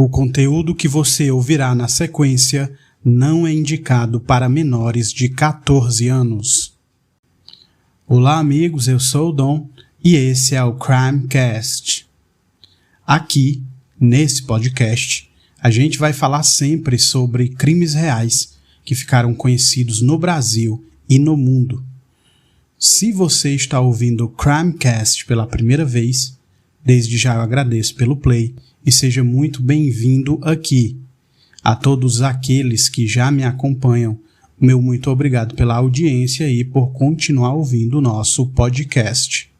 O conteúdo que você ouvirá na sequência não é indicado para menores de 14 anos. Olá, amigos, eu sou o Dom e esse é o Crimecast. Aqui, nesse podcast, a gente vai falar sempre sobre crimes reais que ficaram conhecidos no Brasil e no mundo. Se você está ouvindo o Crimecast pela primeira vez, desde já eu agradeço pelo play e seja muito bem-vindo aqui. A todos aqueles que já me acompanham, meu muito obrigado pela audiência e por continuar ouvindo o nosso podcast.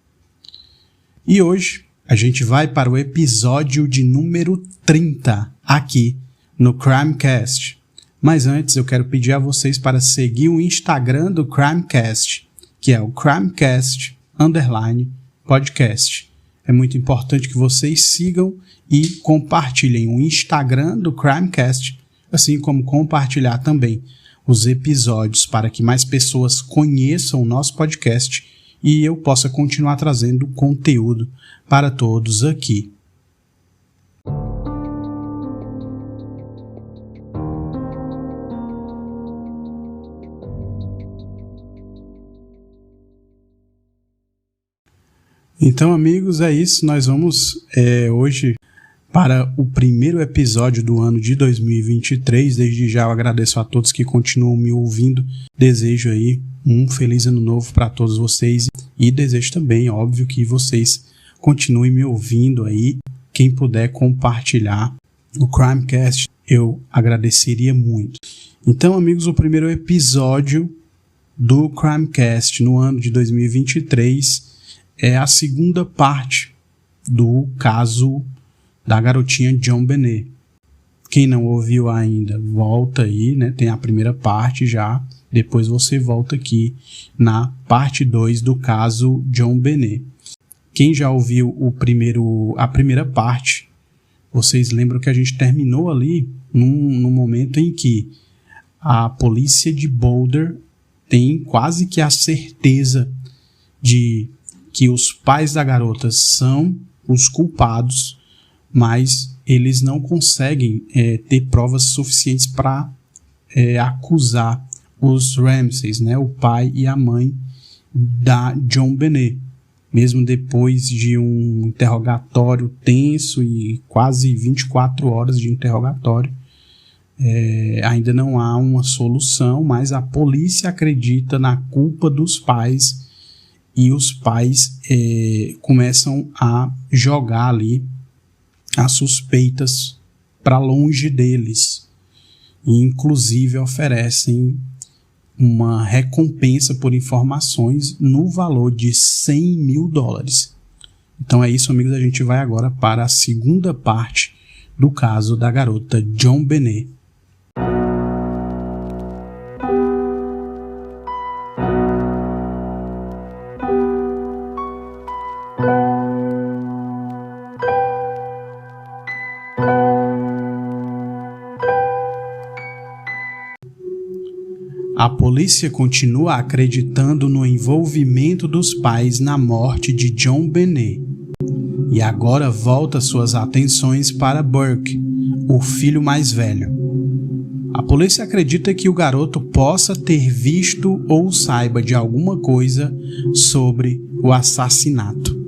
E hoje a gente vai para o episódio de número 30 aqui no Crimecast. Mas antes eu quero pedir a vocês para seguir o Instagram do Crimecast, que é o Crimecast_podcast. É muito importante que vocês sigam e compartilhem o Instagram do Crimecast, assim como compartilhar também os episódios para que mais pessoas conheçam o nosso podcast e eu possa continuar trazendo conteúdo para todos aqui. Então, amigos, é isso. Nós vamos hoje para o primeiro episódio do ano de 2023. Desde já eu agradeço a todos que continuam me ouvindo. Desejo aí um feliz ano novo para todos vocês. E desejo também, óbvio, que vocês continuem me ouvindo aí. Quem puder compartilhar o Crimecast, eu agradeceria muito. Então, amigos, o primeiro episódio do Crimecast no ano de 2023 é a segunda parte do caso da garotinha JonBenét. Quem não ouviu ainda, volta aí, né? Tem a primeira parte já. Depois você volta aqui na parte 2 do caso JonBenét. Quem já ouviu a primeira parte, vocês lembram que a gente terminou ali num momento em que a polícia de Boulder tem quase que a certeza de que os pais da garota são os culpados, mas eles não conseguem ter provas suficientes para acusar os Ramseys, né, o pai e a mãe da JonBenét. Mesmo depois de um interrogatório tenso e quase 24 horas de interrogatório, ainda não há uma solução, mas a polícia acredita na culpa dos pais e os pais começam a jogar ali as suspeitas para longe deles. E, inclusive, oferecem uma recompensa por informações no valor de $100 mil. Então é isso, amigos. A gente vai agora para a segunda parte do caso da garota JonBenét. A polícia continua acreditando no envolvimento dos pais na morte de JonBenét e agora volta suas atenções para Burke, o filho mais velho. A polícia acredita que o garoto possa ter visto ou saiba de alguma coisa sobre o assassinato.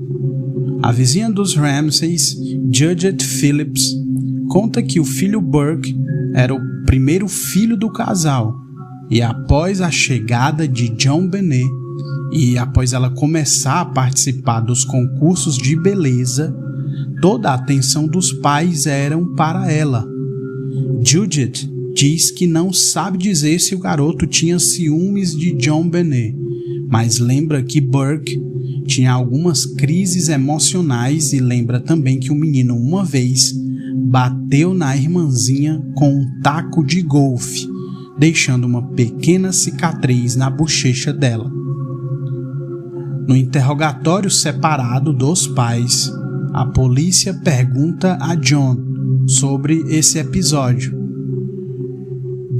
A vizinha dos Ramseys, Judith Phillips, conta que o filho Burke era o primeiro filho do casal. E após a chegada de JonBenét e após ela começar a participar dos concursos de beleza, toda a atenção dos pais eram para ela. Judith diz que não sabe dizer se o garoto tinha ciúmes de JonBenét, mas lembra que Burke tinha algumas crises emocionais e lembra também que o menino uma vez bateu na irmãzinha com um taco de golfe, deixando uma pequena cicatriz na bochecha dela. No interrogatório separado dos pais, a polícia pergunta a John sobre esse episódio.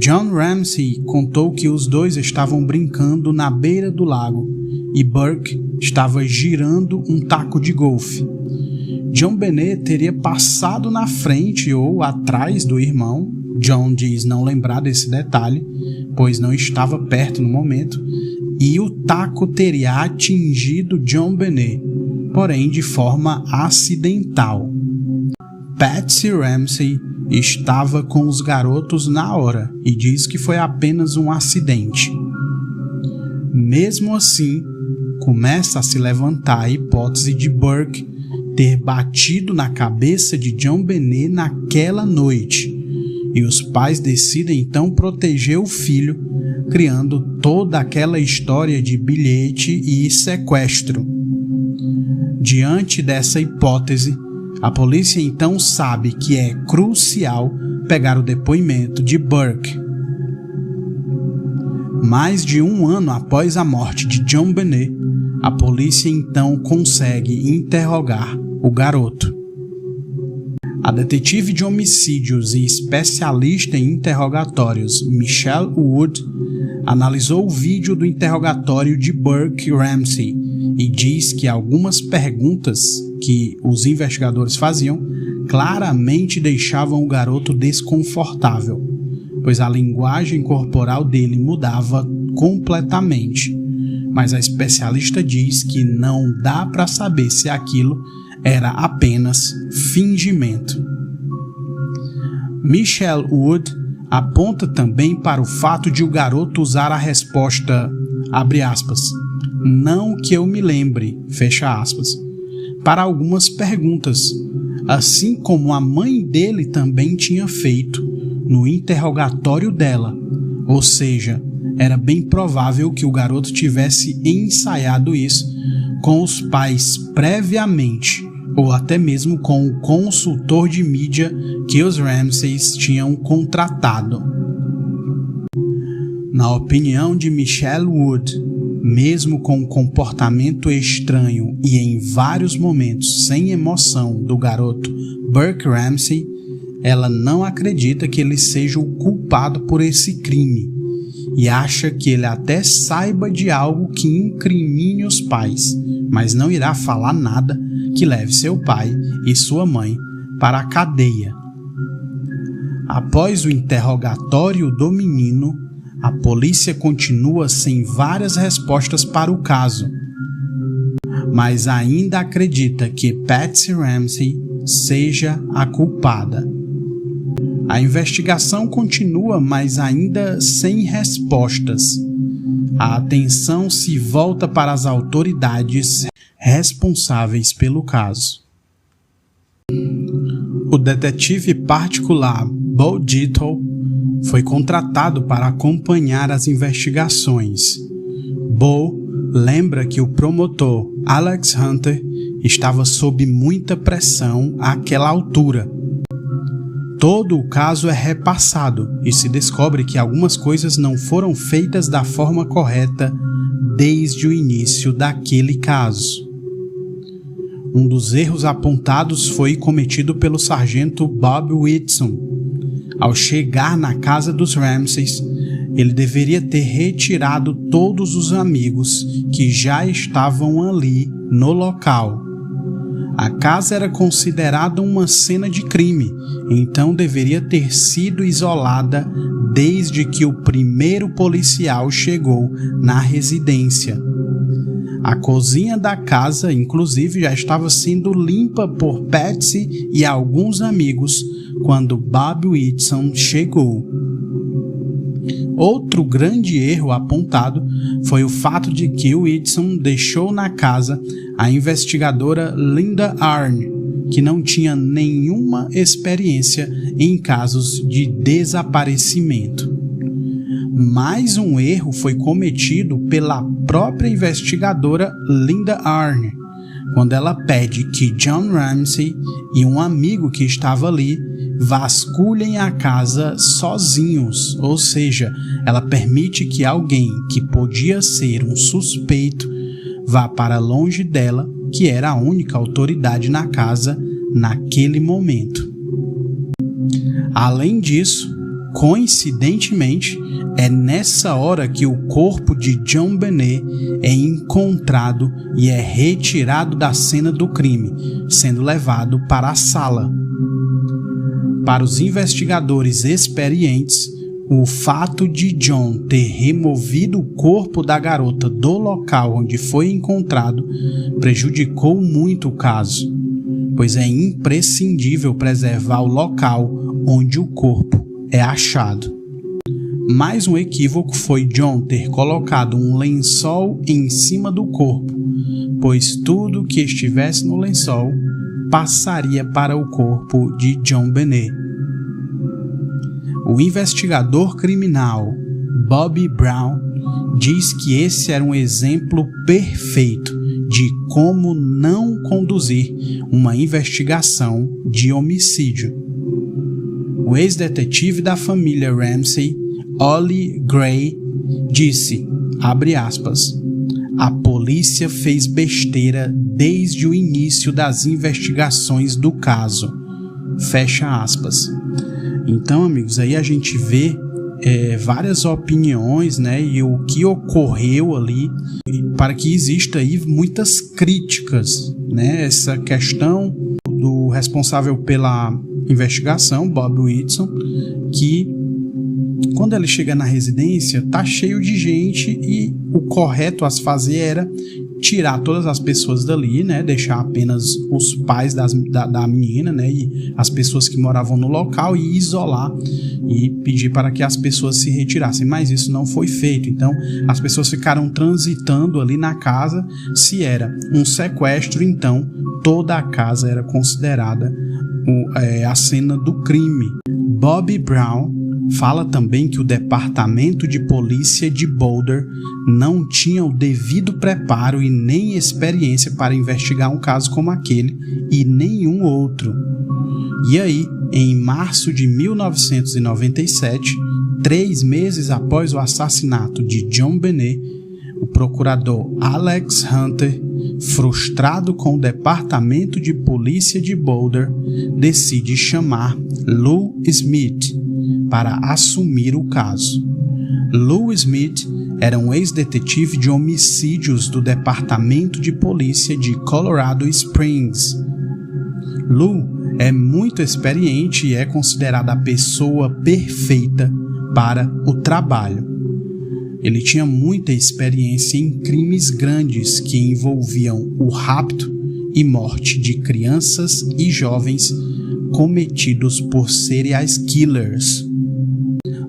John Ramsey contou que os dois estavam brincando na beira do lago e Burke estava girando um taco de golfe. JonBenét teria passado na frente ou atrás do irmão. John diz não lembrar desse detalhe, pois não estava perto no momento, e o taco teria atingido JonBenét, porém de forma acidental. Patsy Ramsey estava com os garotos na hora e diz que foi apenas um acidente. Mesmo assim, começa a se levantar a hipótese de Burke ter batido na cabeça de JonBenét naquela noite, e os pais decidem então proteger o filho, criando toda aquela história de bilhete e sequestro. Diante dessa hipótese, a polícia então sabe que é crucial pegar o depoimento de Burke. Mais de um ano após a morte de JonBenét, a polícia então consegue interrogar o garoto. A detetive de homicídios e especialista em interrogatórios Michelle Wood analisou o vídeo do interrogatório de Burke Ramsey e diz que algumas perguntas que os investigadores faziam claramente deixavam o garoto desconfortável, pois a linguagem corporal dele mudava completamente. Mas a especialista diz que não dá para saber se aquilo era apenas fingimento. Michelle Wood aponta também para o fato de o garoto usar a resposta, abre aspas, não que eu me lembre, fecha aspas, para algumas perguntas, assim como a mãe dele também tinha feito no interrogatório dela, ou seja, era bem provável que o garoto tivesse ensaiado isso com os pais previamente, ou até mesmo com o consultor de mídia que os Ramseys tinham contratado. Na opinião de Michelle Wood, mesmo com o comportamento estranho e em vários momentos sem emoção do garoto Burke Ramsey, ela não acredita que ele seja o culpado por esse crime e acha que ele até saiba de algo que incrimine os pais, mas não irá falar nada que leve seu pai e sua mãe para a cadeia. Após o interrogatório do menino, a polícia continua sem várias respostas para o caso, mas ainda acredita que Patsy Ramsey seja a culpada. A investigação continua, mas ainda sem respostas. A atenção se volta para as autoridades responsáveis pelo caso. O detetive particular Bo Dietl foi contratado para acompanhar as investigações. Bo lembra que o promotor Alex Hunter estava sob muita pressão àquela altura. Todo o caso é repassado e se descobre que algumas coisas não foram feitas da forma correta desde o início daquele caso. Um dos erros apontados foi cometido pelo sargento Bob Whitson. Ao chegar na casa dos Ramseys, ele deveria ter retirado todos os amigos que já estavam ali no local. A casa era considerada uma cena de crime, então deveria ter sido isolada desde que o primeiro policial chegou na residência. A cozinha da casa, inclusive, já estava sendo limpa por Patsy e alguns amigos quando Bob Whitson chegou. Outro grande erro apontado foi o fato de que Whitson deixou na casa a investigadora Linda Arne, que não tinha nenhuma experiência em casos de desaparecimento. Mais um erro foi cometido pela própria investigadora Linda Arne, quando ela pede que John Ramsey e um amigo que estava ali vasculhem a casa sozinhos, ou seja, ela permite que alguém que podia ser um suspeito vá para longe dela, que era a única autoridade na casa naquele momento. Além disso, Coincidentemente, é nessa hora que o corpo de JonBenét é encontrado e é retirado da cena do crime, sendo levado para a sala. Para os investigadores experientes, o fato de John ter removido o corpo da garota do local onde foi encontrado prejudicou muito o caso, pois é imprescindível preservar o local onde o corpo é achado. Mais um equívoco foi John ter colocado um lençol em cima do corpo, pois tudo que estivesse no lençol passaria para o corpo de JonBenét. O investigador criminal Bobby Brown diz que esse era um exemplo perfeito de como não conduzir uma investigação de homicídio. O ex-detetive da família Ramsey, Ollie Gray, disse, abre aspas, a polícia fez besteira desde o início das investigações do caso. Fecha aspas. Então, amigos, aí a gente vê várias opiniões, né, e o que ocorreu ali, para que exista aí muitas críticas, né, essa questão do responsável pela investigação, Bob Whitson, que quando ele chega na residência, tá cheio de gente e o correto a se fazer era tirar todas as pessoas dali, né, deixar apenas os pais da menina, né, e as pessoas que moravam no local e isolar e pedir para que as pessoas se retirassem, mas isso não foi feito. Então as pessoas ficaram transitando ali na casa. Se era um sequestro, então toda a casa era considerada a cena do crime. Bobby Brown fala também que o departamento de polícia de Boulder não tinha o devido preparo e nem experiência para investigar um caso como aquele e nenhum outro. E aí, em março de 1997, 3 meses após o assassinato de JonBenét, o procurador Alex Hunter, frustrado com o departamento de polícia de Boulder, decide chamar Lou Smith para assumir o caso. Lou Smith era um ex-detetive de homicídios do Departamento de Polícia de Colorado Springs. Lou é muito experiente e é considerada a pessoa perfeita para o trabalho. Ele tinha muita experiência em crimes grandes que envolviam o rapto e morte de crianças e jovens cometidos por serial killers.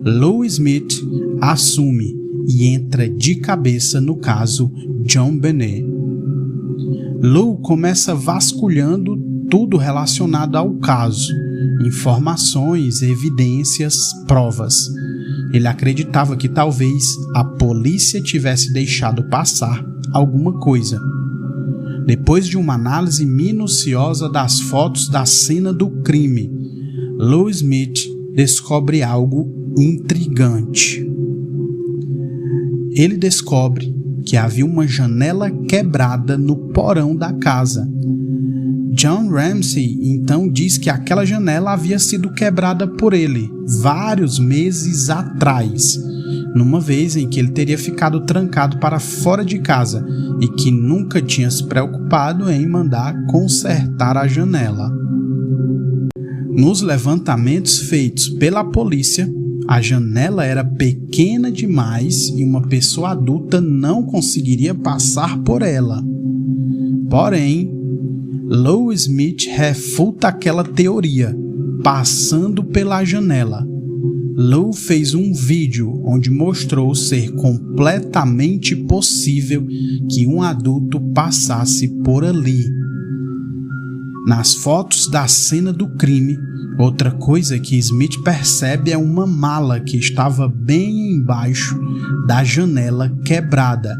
Lou Smith assume e entra de cabeça no caso JonBenét. Lou começa vasculhando tudo relacionado ao caso, informações, evidências, provas. Ele acreditava que talvez a polícia tivesse deixado passar alguma coisa. Depois de uma análise minuciosa das fotos da cena do crime, Lou Smith descobre algo intrigante. Ele descobre que havia uma janela quebrada no porão da casa. John Ramsey então diz que aquela janela havia sido quebrada por ele vários meses atrás, numa vez em que ele teria ficado trancado para fora de casa e que nunca tinha se preocupado em mandar consertar a janela. Nos levantamentos feitos pela polícia, a janela era pequena demais e uma pessoa adulta não conseguiria passar por ela. Porém, Lou Smith refuta aquela teoria, passando pela janela. Lou fez um vídeo onde mostrou ser completamente possível que um adulto passasse por ali. Nas fotos da cena do crime, outra coisa que Smith percebe é uma mala que estava bem embaixo da janela quebrada.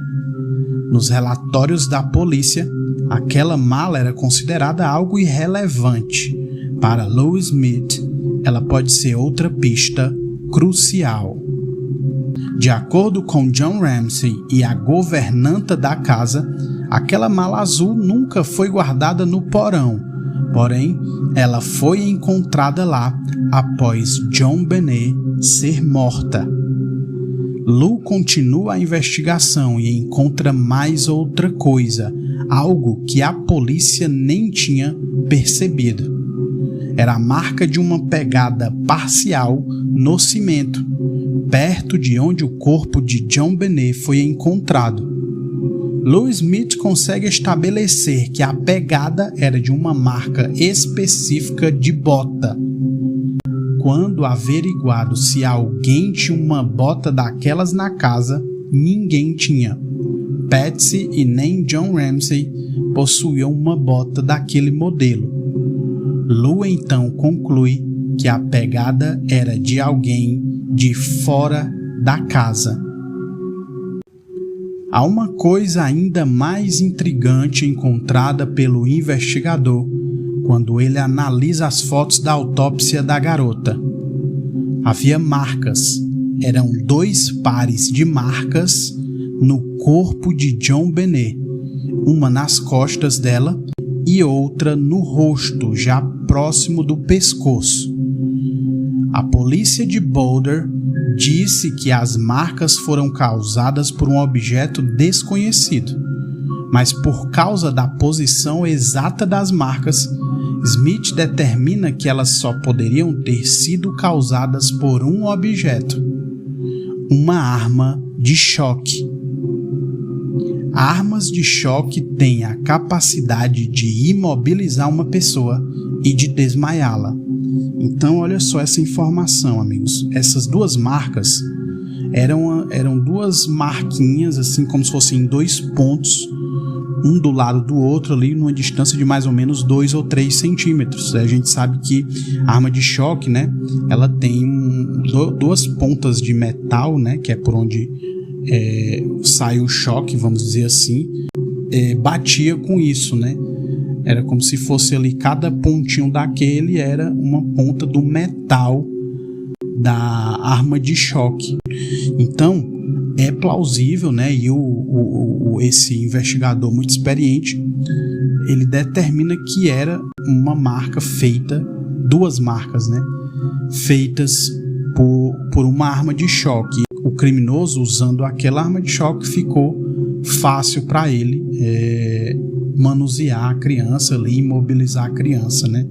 Nos relatórios da polícia, aquela mala era considerada algo irrelevante. Para Lou Smith, ela pode ser outra pista crucial. De acordo com John Ramsey e a governanta da casa, aquela mala azul nunca foi guardada no porão, Porém, ela foi encontrada lá após JonBenét ser morta. Lou continua a investigação e encontra mais outra coisa, algo que a polícia nem tinha percebido. Era a marca de uma pegada parcial no cimento, perto de onde o corpo de JonBenét foi encontrado. Lou Smith consegue estabelecer que a pegada era de uma marca específica de bota. Quando averiguado se alguém tinha uma bota daquelas na casa, ninguém tinha. Patsy e nem John Ramsey possuíam uma bota daquele modelo. Lou então conclui que a pegada era de alguém de fora da casa. Há uma coisa ainda mais intrigante encontrada pelo investigador quando ele analisa as fotos da autópsia da garota. Havia marcas, eram 2 pares de marcas no corpo de JonBenét, uma nas costas dela e outra no rosto, já próximo do pescoço. A polícia de Boulder disse que as marcas foram causadas por um objeto desconhecido, mas por causa da posição exata das marcas, Smith determina que elas só poderiam ter sido causadas por um objeto: uma arma de choque. Armas de choque têm a capacidade de imobilizar uma pessoa e de desmaiá-la. Então, olha só essa informação, amigos. Essas 2 marcas eram 2 marquinhas, assim como se fossem 2 pontos, um do lado do outro ali, numa distância de mais ou menos 2 ou 3 centímetros. A gente sabe que a arma de choque, né, ela tem 2 pontas de metal, né, que é por onde sai o choque, vamos dizer assim, batia com isso, né? Era como se fosse ali, cada pontinho daquele era uma ponta do metal da arma de choque. Então, é plausível, né? E esse investigador muito experiente, ele determina que era uma marca feita, 2 marcas, né? Feitas por uma arma de choque. O criminoso, usando aquela arma de choque, ficou fácil para ele manusear a criança ali, imobilizar a criança, né?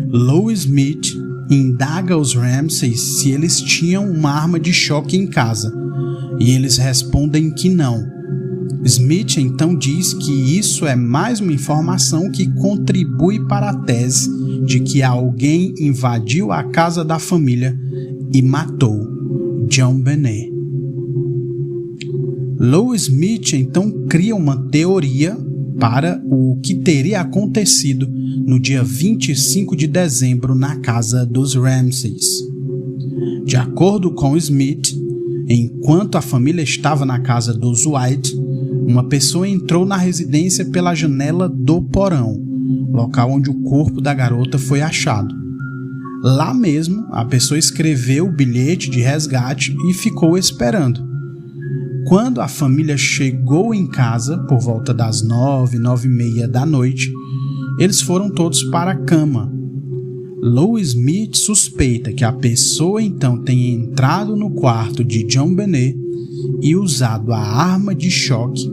Lou Smith indaga os Ramsey se eles tinham uma arma de choque em casa, e eles respondem que não. Smith então diz que isso é mais uma informação que contribui para a tese de que alguém invadiu a casa da família e matou JonBenét. Lou Smith então cria uma teoria para o que teria acontecido no dia 25 de dezembro na casa dos Ramseys. De acordo com Smith, enquanto a família estava na casa dos White, uma pessoa entrou na residência pela janela do porão, local onde o corpo da garota foi achado. Lá mesmo, a pessoa escreveu o bilhete de resgate e ficou esperando. Quando a família chegou em casa, por volta das 9h30 da noite, eles foram todos para a cama. Lou Smith suspeita que a pessoa então tenha entrado no quarto de JonBenét e usado a arma de choque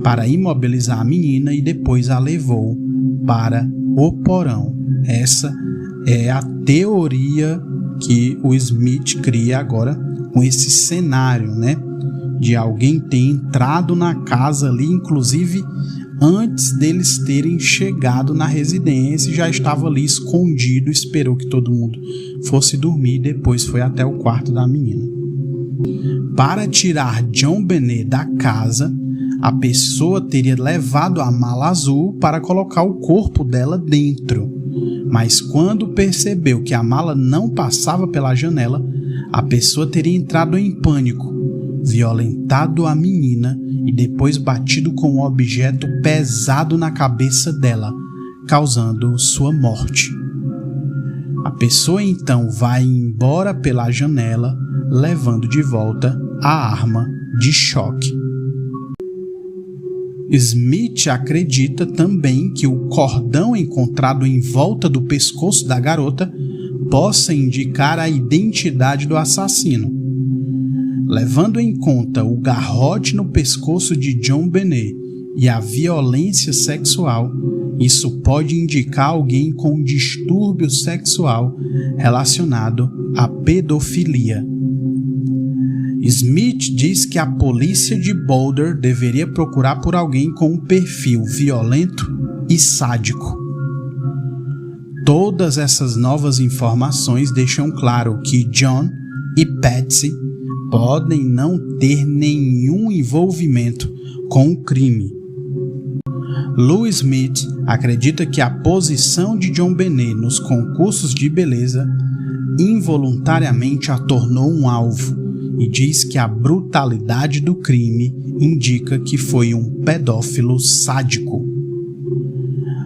para imobilizar a menina e depois a levou para o porão. Essa é a teoria que o Smith cria agora com esse cenário, né? De alguém ter entrado na casa ali, inclusive antes deles terem chegado na residência, já estava ali escondido, esperou que todo mundo fosse dormir e depois foi até o quarto da menina. Para tirar JonBenét da casa, a pessoa teria levado a mala azul para colocar o corpo dela dentro, mas quando percebeu que a mala não passava pela janela, a pessoa teria entrado em pânico, violentado a menina e depois batido com um objeto pesado na cabeça dela, causando sua morte. A pessoa então vai embora pela janela, levando de volta a arma de choque. Smith acredita também que o cordão encontrado em volta do pescoço da garota possa indicar a identidade do assassino. Levando em conta o garrote no pescoço de JonBenét e a violência sexual, isso pode indicar alguém com distúrbio sexual relacionado à pedofilia. Smith diz que a polícia de Boulder deveria procurar por alguém com um perfil violento e sádico. Todas essas novas informações deixam claro que John e Patsy podem não ter nenhum envolvimento com o crime. Lou Smith acredita que a posição de JonBenét nos concursos de beleza involuntariamente a tornou um alvo e diz que a brutalidade do crime indica que foi um pedófilo sádico.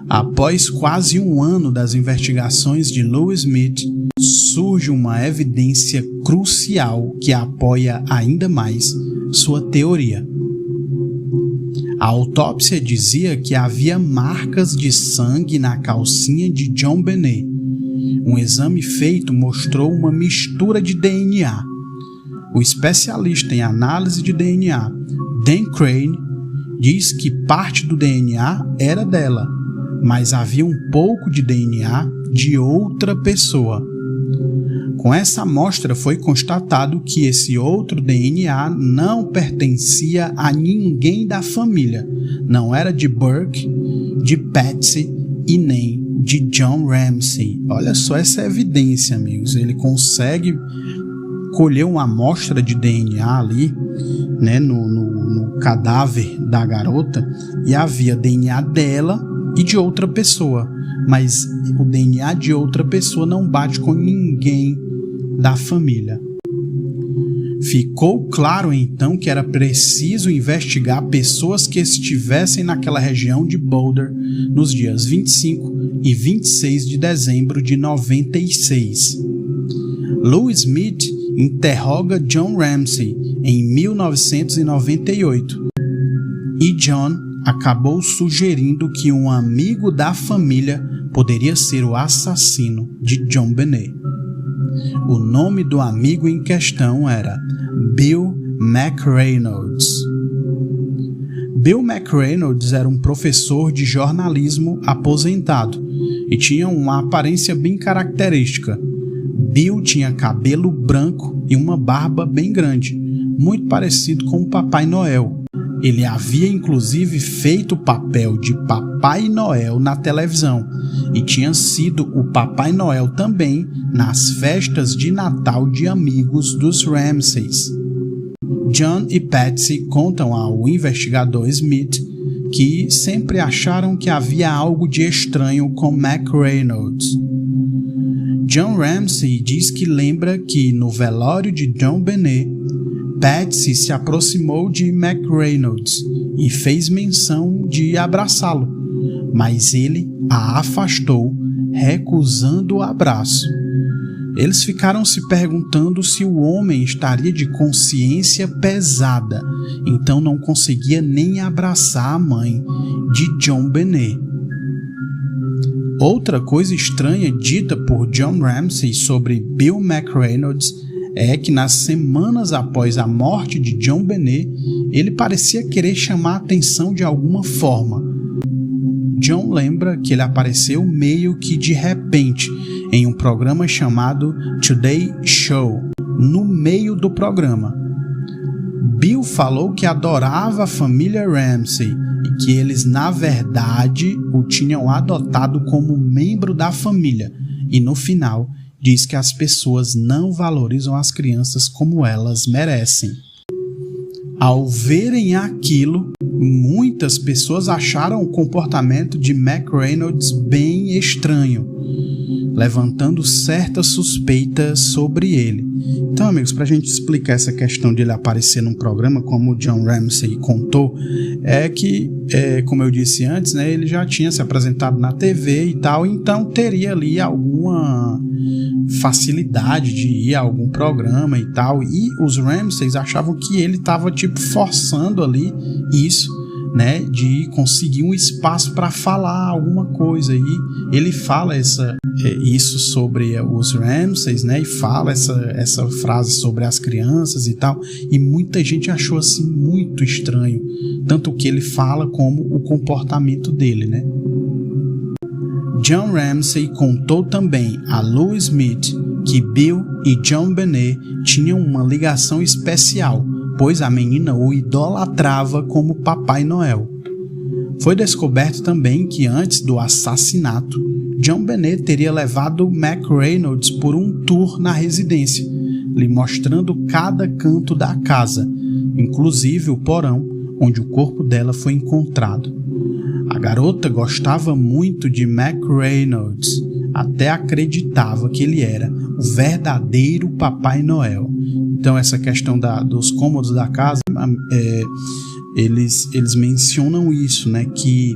Após quase um ano das investigações de Lou Smith, surge uma evidência crucial que apoia ainda mais sua teoria. A autópsia dizia que havia marcas de sangue na calcinha de JonBenét. Um exame feito mostrou uma mistura de DNA. O especialista em análise de DNA, Dan Crane, diz que parte do DNA era dela, mas havia um pouco de DNA de outra pessoa. Com essa amostra foi constatado que esse outro DNA não pertencia a ninguém da família, não era de Burke, de Patsy e nem de John Ramsey. Olha só essa evidência, amigos. Ele consegue colher uma amostra de DNA ali, né, no cadáver da garota, e havia DNA dela e de outra pessoa, mas o DNA de outra pessoa não bate com ninguém da família. Ficou claro então que era preciso investigar pessoas que estivessem naquela região de Boulder nos dias 25 e 26 de dezembro de 96. Lou Smith interroga John Ramsey em 1998 e John acabou sugerindo que um amigo da família poderia ser o assassino de JonBenét. O nome do amigo em questão era Bill McReynolds. Bill McReynolds era um professor de jornalismo aposentado e tinha uma aparência bem característica. Bill tinha cabelo branco e uma barba bem grande, muito parecido com o Papai Noel. Ele havia inclusive feito o papel de Papai Noel na televisão e tinha sido o Papai Noel também nas festas de Natal de amigos dos Ramseys. John e Patsy contam ao investigador Smith que sempre acharam que havia algo de estranho com McReynolds. John Ramsey diz que lembra que no velório de JonBenét, Patsy se aproximou de McReynolds e fez menção de abraçá-lo, mas ele a afastou, recusando o abraço. Eles ficaram se perguntando se o homem estaria de consciência pesada, então não conseguia nem abraçar a mãe de JonBenét. Outra coisa estranha dita por John Ramsey sobre Bill McReynolds é que nas semanas após a morte de JonBenét, ele parecia querer chamar a atenção de alguma forma. John lembra que ele apareceu meio que de repente em um programa chamado Today Show, no meio do programa. Bill falou que adorava a família Ramsey e que eles, na verdade, o tinham adotado como membro da família e, no final, diz que as pessoas não valorizam as crianças como elas merecem. Ao verem aquilo, muitas pessoas acharam o comportamento de McReynolds bem estranho, levantando certas suspeitas sobre ele. Então, amigos, para a gente explicar essa questão de ele aparecer num programa, como o John Ramsey contou, é que, como eu disse antes, né, ele já tinha se apresentado na TV e tal, então teria ali alguma facilidade de ir a algum programa e tal, e os Ramseys achavam que ele estava tipo forçando ali isso, né, de conseguir um espaço para falar alguma coisa. E ele fala isso sobre os Ramsays, né, e fala essa frase sobre as crianças e tal, e muita gente achou assim muito estranho, tanto o que ele fala como o comportamento dele, né. John Ramsay contou também a Lou Smith que Bill e JonBenét tinham uma ligação especial, pois a menina o idolatrava como Papai Noel. Foi descoberto também que antes do assassinato, JonBenét teria levado McReynolds por um tour na residência, lhe mostrando cada canto da casa, inclusive o porão onde o corpo dela foi encontrado. A garota gostava muito de McReynolds, até acreditava que ele era o verdadeiro Papai Noel. Então essa questão dos cômodos da casa, eles mencionam isso, né, que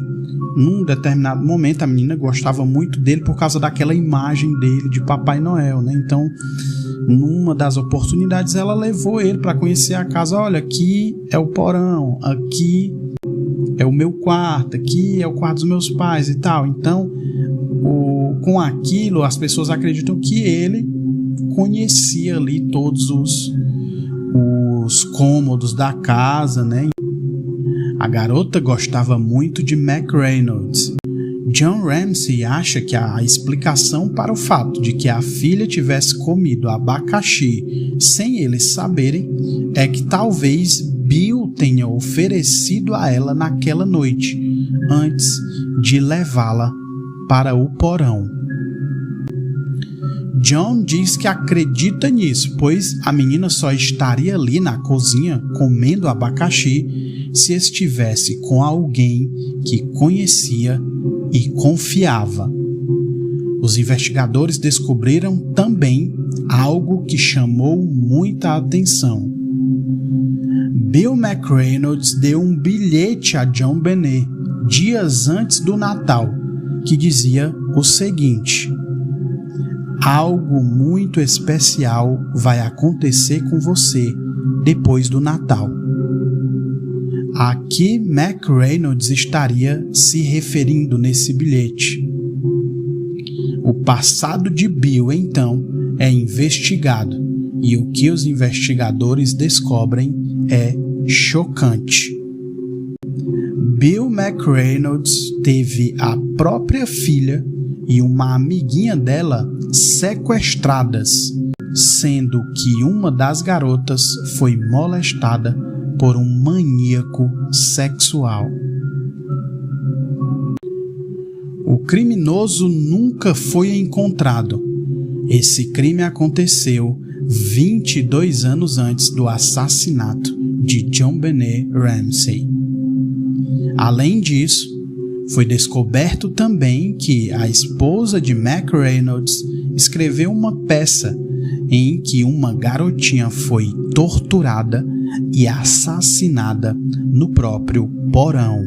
num determinado momento a menina gostava muito dele por causa daquela imagem dele de Papai Noel, né? Então, numa das oportunidades ela levou ele para conhecer a casa. Olha, aqui é o porão, aqui é o meu quarto, aqui é o quarto dos meus pais e tal. Então, com aquilo, as pessoas acreditam que ele conhecia ali todos os cômodos da casa, né? A garota gostava muito de McReynolds. John Ramsay acha que a explicação para o fato de que a filha tivesse comido abacaxi sem eles saberem é que talvez Bill tenha oferecido a ela naquela noite, antes de levá-la para o porão. John diz que acredita nisso, pois a menina só estaria ali na cozinha comendo abacaxi se estivesse com alguém que conhecia e confiava. Os investigadores descobriram também algo que chamou muita atenção. Bill McReynolds deu um bilhete a JonBenét dias antes do Natal, que dizia o seguinte: algo muito especial vai acontecer com você depois do Natal. A que McReynolds estaria se referindo nesse bilhete? O passado de Bill, então, é investigado, e o que os investigadores descobrem é chocante. Bill McReynolds teve a própria filha e uma amiguinha dela sequestradas, sendo que uma das garotas foi molestada por um maníaco sexual. O criminoso nunca foi encontrado. Esse crime aconteceu 22 anos antes do assassinato de JonBenét Ramsay. Além disso, foi descoberto também que a esposa de McReynolds escreveu uma peça em que uma garotinha foi torturada e assassinada no próprio porão.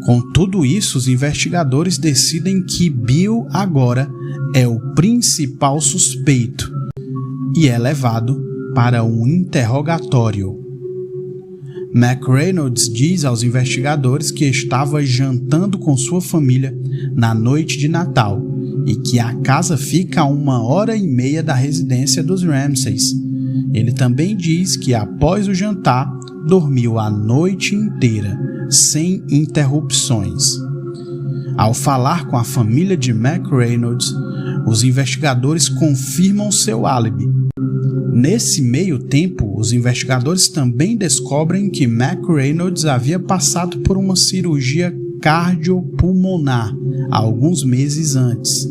Com tudo isso, os investigadores decidem que Bill agora é o principal suspeito e é levado para um interrogatório. McReynolds diz aos investigadores que estava jantando com sua família na noite de Natal e que a casa fica a 1h30 da residência dos Ramsays. Ele também diz que após o jantar dormiu a noite inteira, sem interrupções. Ao falar com a família de McReynolds, os investigadores confirmam seu álibi. Nesse meio tempo, os investigadores também descobrem que McReynolds havia passado por uma cirurgia cardiopulmonar alguns meses antes.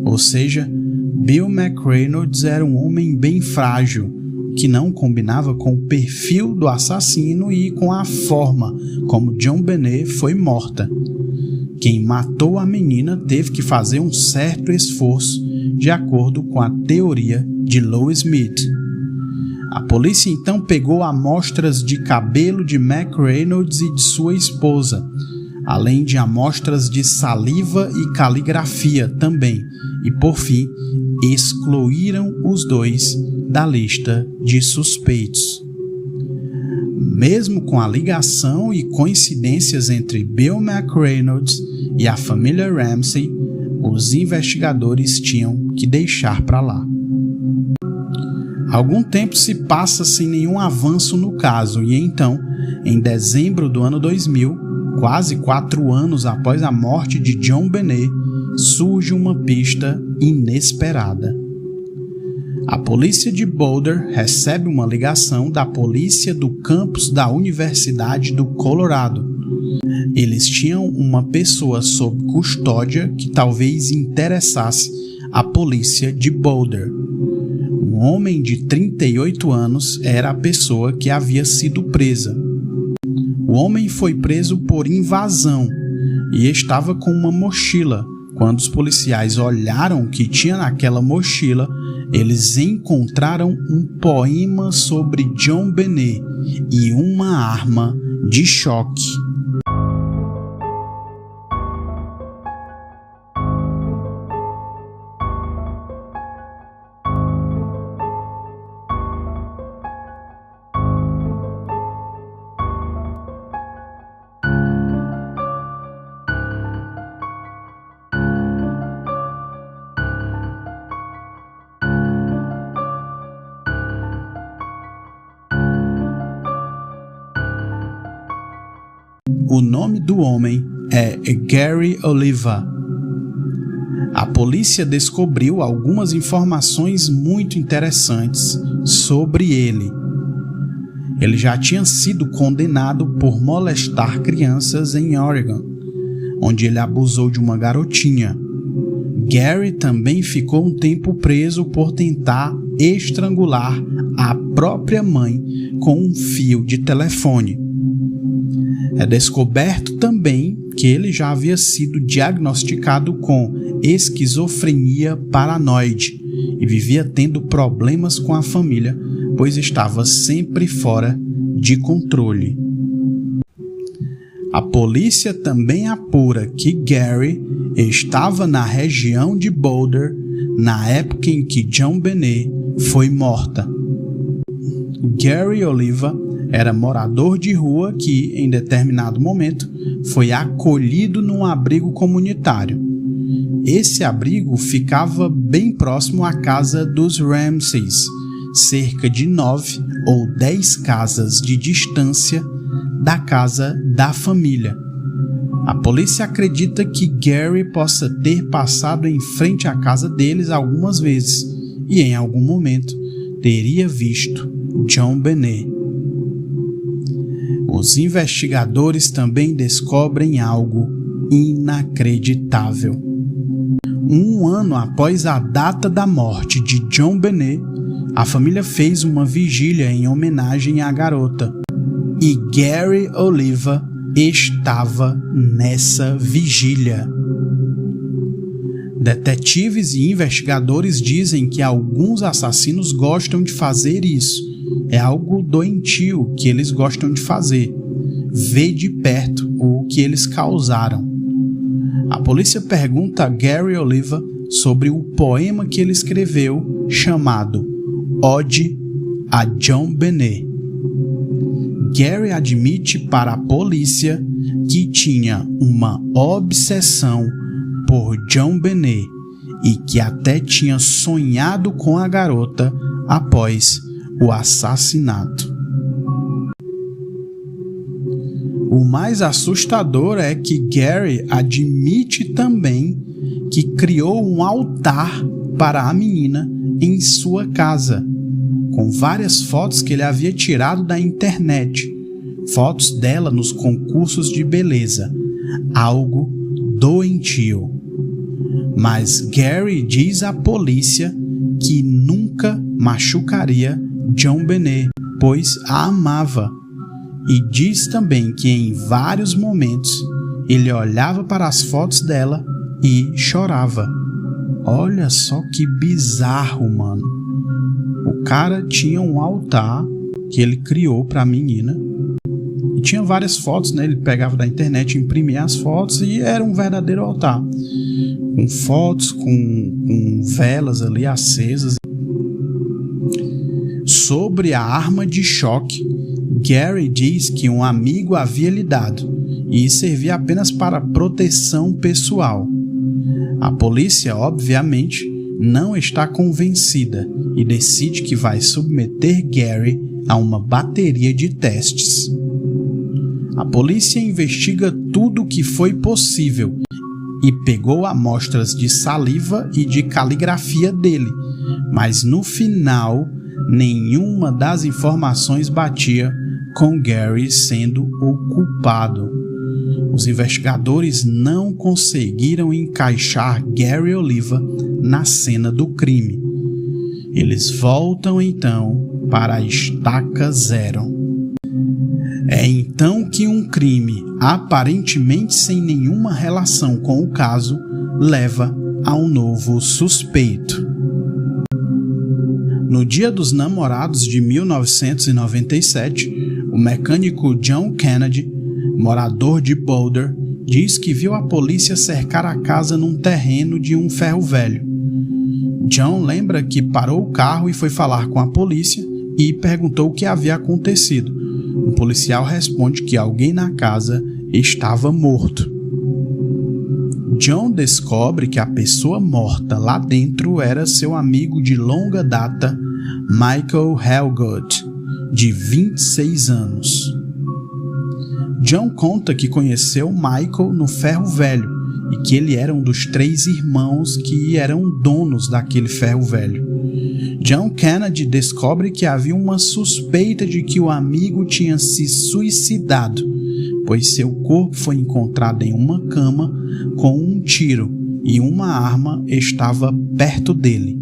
Ou seja, Bill McReynolds era um homem bem frágil, que não combinava com o perfil do assassino e com a forma como JonBenét foi morta. Quem matou a menina teve que fazer um certo esforço, de acordo com a teoria de Lou Smith. A polícia então pegou amostras de cabelo de McReynolds e de sua esposa, além de amostras de saliva e caligrafia também, e por fim, excluíram os dois da lista de suspeitos. Mesmo com a ligação e coincidências entre Bill McReynolds e a família Ramsey, os investigadores tinham que deixar para lá. Algum tempo se passa sem nenhum avanço no caso e então, em dezembro do ano 2000, quase 4 anos após a morte de John Benet, surge uma pista inesperada. A polícia de Boulder recebe uma ligação da polícia do campus da Universidade do Colorado. Eles tinham uma pessoa sob custódia que talvez interessasse a polícia de Boulder. Um homem de 38 anos era a pessoa que havia sido presa. O homem foi preso por invasão e estava com uma mochila. Quando os policiais olharam o que tinha naquela mochila, eles encontraram um poema sobre John Benet e uma arma de choque. O nome do homem é Gary Oliva. A polícia descobriu algumas informações muito interessantes sobre ele. Ele já tinha sido condenado por molestar crianças em Oregon, onde ele abusou de uma garotinha. Gary também ficou um tempo preso por tentar estrangular a própria mãe com um fio de telefone. É descoberto também que ele já havia sido diagnosticado com esquizofrenia paranoide e vivia tendo problemas com a família, pois estava sempre fora de controle. A polícia também apura que Gary estava na região de Boulder na época em que John Benet foi morta. Gary Oliva era morador de rua que, em determinado momento, foi acolhido num abrigo comunitário. Esse abrigo ficava bem próximo à casa dos Ramseys, cerca de 9 ou 10 casas de distância da casa da família. A polícia acredita que Gary possa ter passado em frente à casa deles algumas vezes e, em algum momento, teria visto John Benet. Os investigadores também descobrem algo inacreditável. 1 ano após a data da morte de John Benet, a família fez uma vigília em homenagem à garota. E Gary Oliva estava nessa vigília. Detetives e investigadores dizem que alguns assassinos gostam de fazer isso. É algo doentio que eles gostam de fazer. Ver de perto o que eles causaram. A polícia pergunta a Gary Oliva sobre o poema que ele escreveu, chamado Ode a John Benet. Gary admite para a polícia que tinha uma obsessão por John Benet e que até tinha sonhado com a garota após o assassinato. O mais assustador é que Gary admite também que criou um altar para a menina em sua casa, com várias fotos que ele havia tirado da internet, fotos dela nos concursos de beleza, algo doentio. Mas Gary diz à polícia que nunca machucaria John Benet, pois a amava, e diz também que em vários momentos ele olhava para as fotos dela e chorava. Olha só que bizarro, mano. O cara tinha um altar que ele criou para a menina e tinha várias fotos, né? Ele pegava da internet, imprimia as fotos e era um verdadeiro altar, com fotos, com velas ali acesas. Sobre a arma de choque, Gary diz que um amigo havia lhe dado e servia apenas para proteção pessoal. A polícia, obviamente, não está convencida e decide que vai submeter Gary a uma bateria de testes. A polícia investiga tudo o que foi possível e pegou amostras de saliva e de caligrafia dele, mas no final nenhuma das informações batia com Gary sendo o culpado. Os investigadores não conseguiram encaixar Gary Oliva na cena do crime. Eles voltam então para a estaca zero. É então que um crime, aparentemente sem nenhuma relação com o caso, leva a um novo suspeito. No Dia dos Namorados de 1997, o mecânico John Kennedy, morador de Boulder, diz que viu a polícia cercar a casa num terreno de um ferro velho. John lembra que parou o carro e foi falar com a polícia e perguntou o que havia acontecido. Um policial responde que alguém na casa estava morto. John descobre que a pessoa morta lá dentro era seu amigo de longa data, Michael Helgood, de 26 anos. John conta que conheceu Michael no ferro velho e que ele era um dos 3 irmãos que eram donos daquele ferro velho. John Kennedy descobre que havia uma suspeita de que o amigo tinha se suicidado, pois seu corpo foi encontrado em uma cama com um tiro e uma arma estava perto dele.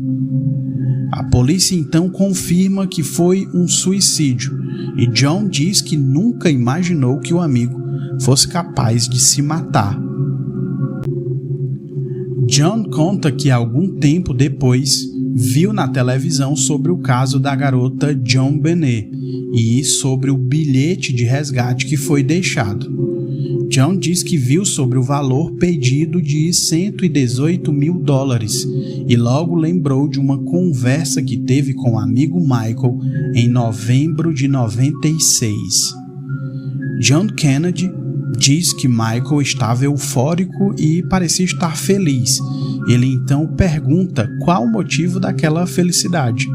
A polícia então confirma que foi um suicídio e John diz que nunca imaginou que o amigo fosse capaz de se matar. John conta que algum tempo depois viu na televisão sobre o caso da garota JonBenét e sobre o bilhete de resgate que foi deixado. John diz que viu sobre o valor pedido de $118 mil e logo lembrou de uma conversa que teve com o amigo Michael em novembro de 96. John Kennedy diz que Michael estava eufórico e parecia estar feliz. Ele então pergunta qual o motivo daquela felicidade.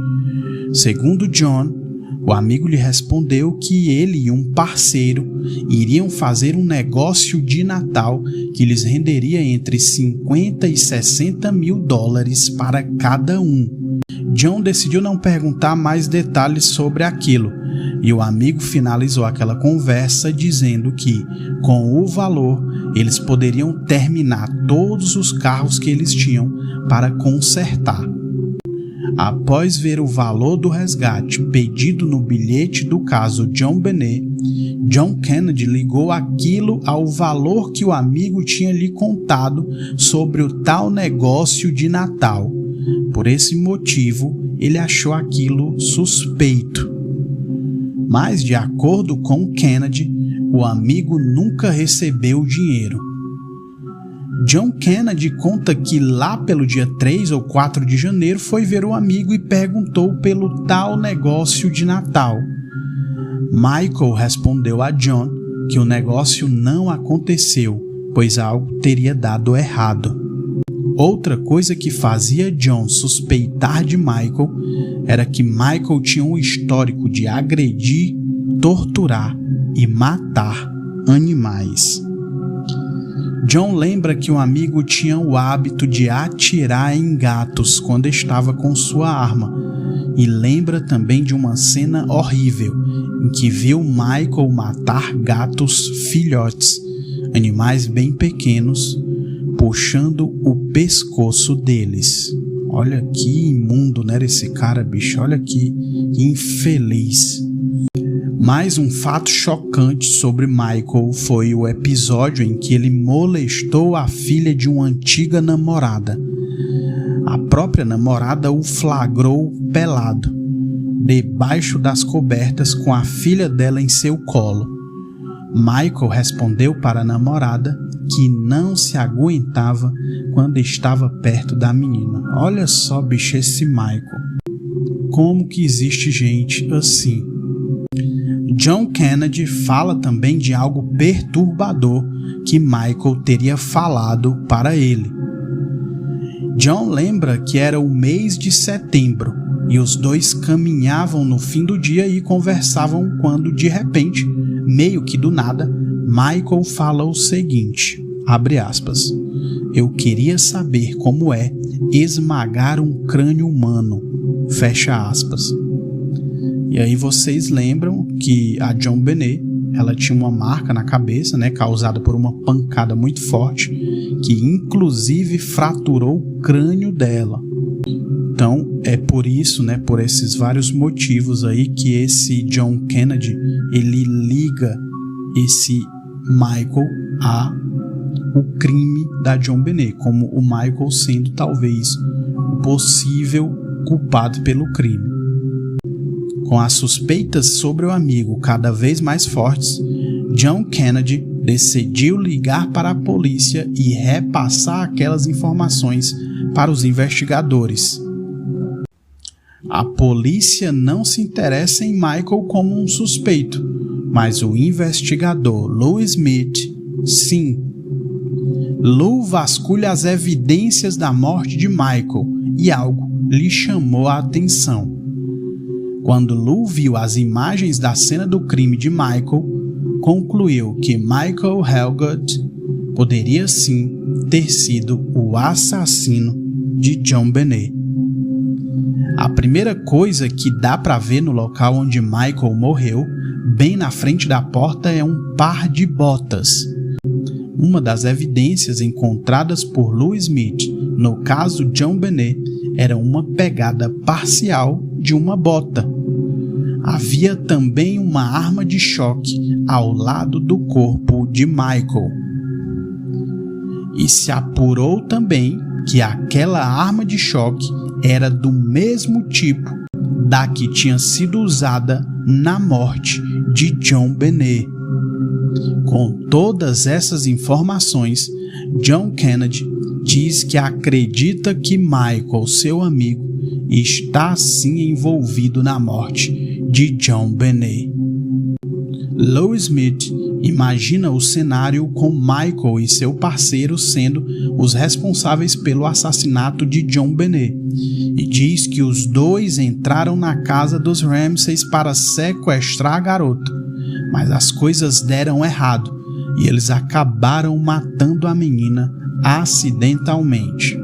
Segundo John, o amigo lhe respondeu que ele e um parceiro iriam fazer um negócio de Natal que lhes renderia entre $50 e $60 mil para cada um. John decidiu não perguntar mais detalhes sobre aquilo, e o amigo finalizou aquela conversa dizendo que, com o valor, eles poderiam terminar todos os carros que eles tinham para consertar. Após ver o valor do resgate pedido no bilhete do caso JonBenét, John Kennedy ligou aquilo ao valor que o amigo tinha lhe contado sobre o tal negócio de Natal. Por esse motivo, ele achou aquilo suspeito. Mas, de acordo com Kennedy, o amigo nunca recebeu o dinheiro. John Kennedy conta que lá pelo dia 3 ou 4 de janeiro foi ver o amigo e perguntou pelo tal negócio de Natal. Michael respondeu a John que o negócio não aconteceu, pois algo teria dado errado. Outra coisa que fazia John suspeitar de Michael era que Michael tinha um histórico de agredir, torturar e matar animais. John lembra que o amigo tinha o hábito de atirar em gatos quando estava com sua arma e lembra também de uma cena horrível em que viu Michael matar gatos filhotes, animais bem pequenos, puxando o pescoço deles. Olha que imundo, né, esse cara, bicho? Olha que infeliz. Mais um fato chocante sobre Michael foi o episódio em que ele molestou a filha de uma antiga namorada. A própria namorada o flagrou pelado, debaixo das cobertas com a filha dela em seu colo. Michael respondeu para a namorada que não se aguentava quando estava perto da menina. Olha só, bicho, esse Michael. Como que existe gente assim? John Kennedy fala também de algo perturbador que Michael teria falado para ele. John lembra que era o mês de setembro e os dois caminhavam no fim do dia e conversavam quando, de repente, meio que do nada, Michael fala o seguinte, abre aspas, eu queria saber como é esmagar um crânio humano, fecha aspas. E aí vocês lembram que a JonBenét, ela tinha uma marca na cabeça, né, causada por uma pancada muito forte, que inclusive fraturou o crânio dela. Então é por isso, né, por esses vários motivos aí que esse John Kennedy, ele liga esse Michael a o crime da JonBenét, como o Michael sendo talvez o possível culpado pelo crime. Com as suspeitas sobre o amigo cada vez mais fortes, John Kennedy decidiu ligar para a polícia e repassar aquelas informações para os investigadores. A polícia não se interessa em Michael como um suspeito, mas o investigador Lou Smith, sim. Lou vasculha as evidências da morte de Michael e algo lhe chamou a atenção. Quando Lou viu as imagens da cena do crime de Michael, concluiu que Michael Helgott poderia sim ter sido o assassino de JonBenét. A primeira coisa que dá para ver no local onde Michael morreu, bem na frente da porta, é um par de botas. Uma das evidências encontradas por Lou Smith no caso JonBenét era uma pegada parcial de uma bota. Havia também uma arma de choque ao lado do corpo de Michael. E se apurou também que aquela arma de choque era do mesmo tipo da que tinha sido usada na morte de JonBenét. Com todas essas informações, John Kennedy diz que acredita que Michael, seu amigo, está sim envolvido na morte de JonBenét. Lou Smith imagina o cenário com Michael e seu parceiro sendo os responsáveis pelo assassinato de JonBenét e diz que os dois entraram na casa dos Ramseys para sequestrar a garota, mas as coisas deram errado e eles acabaram matando a menina acidentalmente.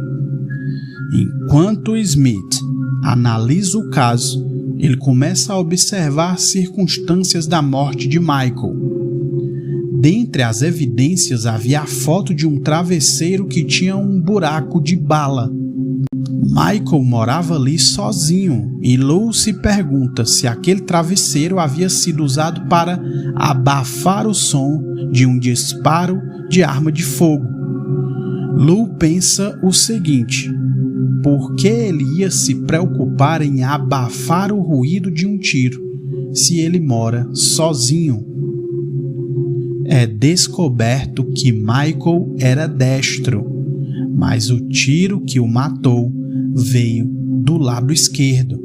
Enquanto Smith analisa o caso, ele começa a observar as circunstâncias da morte de Michael. Dentre as evidências havia a foto de um travesseiro que tinha um buraco de bala. Michael morava ali sozinho e Lou se pergunta se aquele travesseiro havia sido usado para abafar o som de um disparo de arma de fogo. Lou pensa o seguinte: por que ele ia se preocupar em abafar o ruído de um tiro se ele mora sozinho? É descoberto que Michael era destro, mas o tiro que o matou veio do lado esquerdo.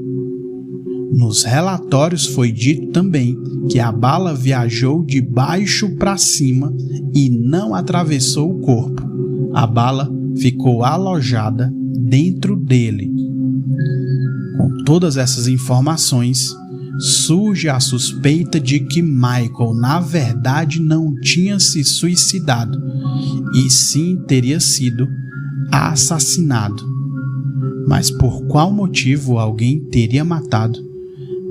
Nos relatórios foi dito também que a bala viajou de baixo para cima e não atravessou o corpo. A bala ficou alojada dentro dele. Com todas essas informações, surge a suspeita de que Michael, na verdade, não tinha se suicidado, e sim teria sido assassinado. Mas por qual motivo alguém teria matado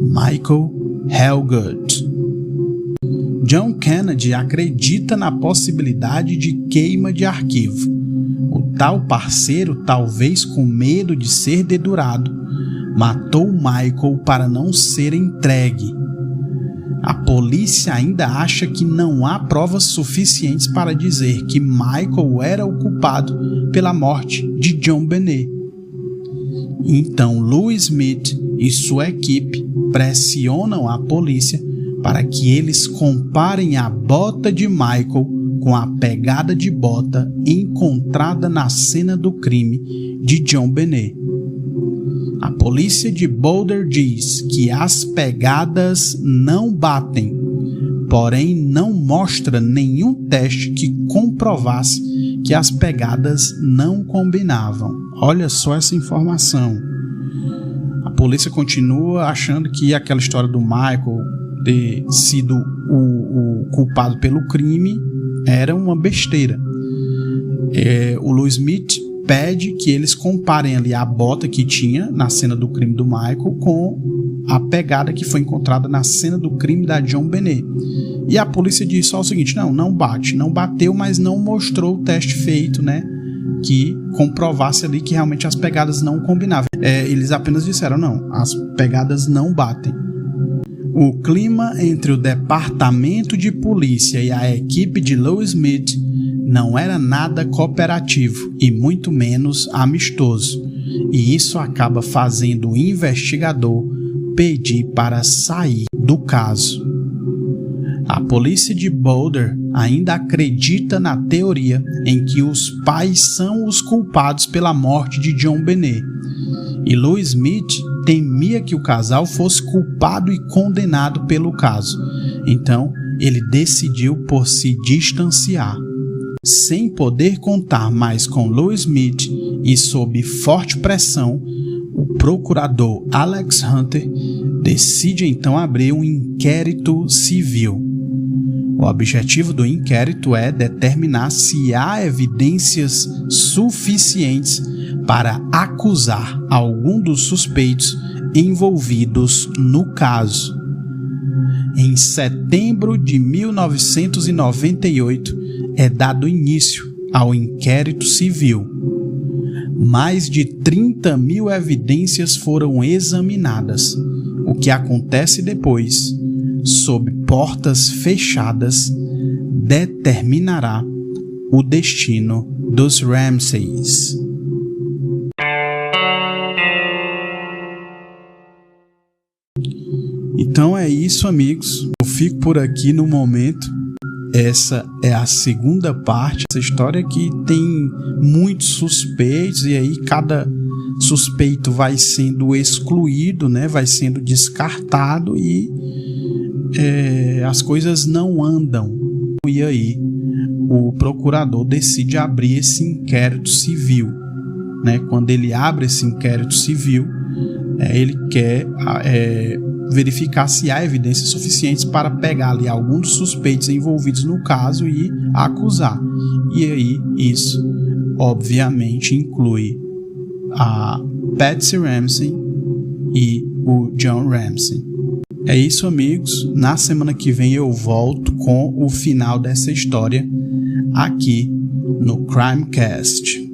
Michael Helgott? John Kennedy acredita na possibilidade de queima de arquivo. O tal parceiro, talvez com medo de ser dedurado, matou Michael para não ser entregue. A polícia ainda acha que não há provas suficientes para dizer que Michael era o culpado pela morte de JonBenét. Então Lou Smith e sua equipe pressionam a polícia para que eles comparem a bota de Michael com a pegada de bota encontrada na cena do crime de JonBenét. A polícia de Boulder diz que as pegadas não batem, porém não mostra nenhum teste que comprovasse que as pegadas não combinavam. Olha só essa informação. A polícia continua achando que aquela história do Michael ter sido o culpado pelo crime era uma besteira. O Louis Smith pede que eles comparem ali a bota que tinha na cena do crime do Michael com a pegada que foi encontrada na cena do crime da JonBenét. E a polícia diz só o seguinte: não bate, não bateu, mas não mostrou o teste feito, né, que comprovasse ali que realmente as pegadas não combinavam. Eles apenas disseram: não, as pegadas não batem. O clima entre o departamento de polícia e a equipe de Louis Smith não era nada cooperativo e muito menos amistoso, e isso acaba fazendo o investigador pedir para sair do caso. A polícia de Boulder ainda acredita na teoria em que os pais são os culpados pela morte de JonBenét, e Louis Smith temia que o casal fosse culpado e condenado pelo caso, então ele decidiu por se distanciar. Sem poder contar mais com Louis Smith e sob forte pressão, o procurador Alex Hunter decide então abrir um inquérito civil. O objetivo do inquérito é determinar se há evidências suficientes para acusar algum dos suspeitos envolvidos no caso. Em setembro de 1998, é dado início ao inquérito civil. Mais de 30.000 evidências foram examinadas. O que acontece depois, sob portas fechadas, determinará o destino dos Ramseys. Então é isso, amigos. Eu fico por aqui no momento. Essa é a segunda parte dessa história, que tem muitos suspeitos, e aí cada suspeito vai sendo excluído, né? Vai sendo descartado, e as coisas não andam. E aí o procurador decide abrir esse inquérito civil, né? Quando ele abre esse inquérito civil, ele quer verificar se há evidências suficientes para pegar ali algum dos suspeitos envolvidos no caso e acusar. E aí isso obviamente inclui a Patsy Ramsey e o John Ramsey. É isso, amigos. Na semana que vem eu volto com o final dessa história aqui no Crimecast.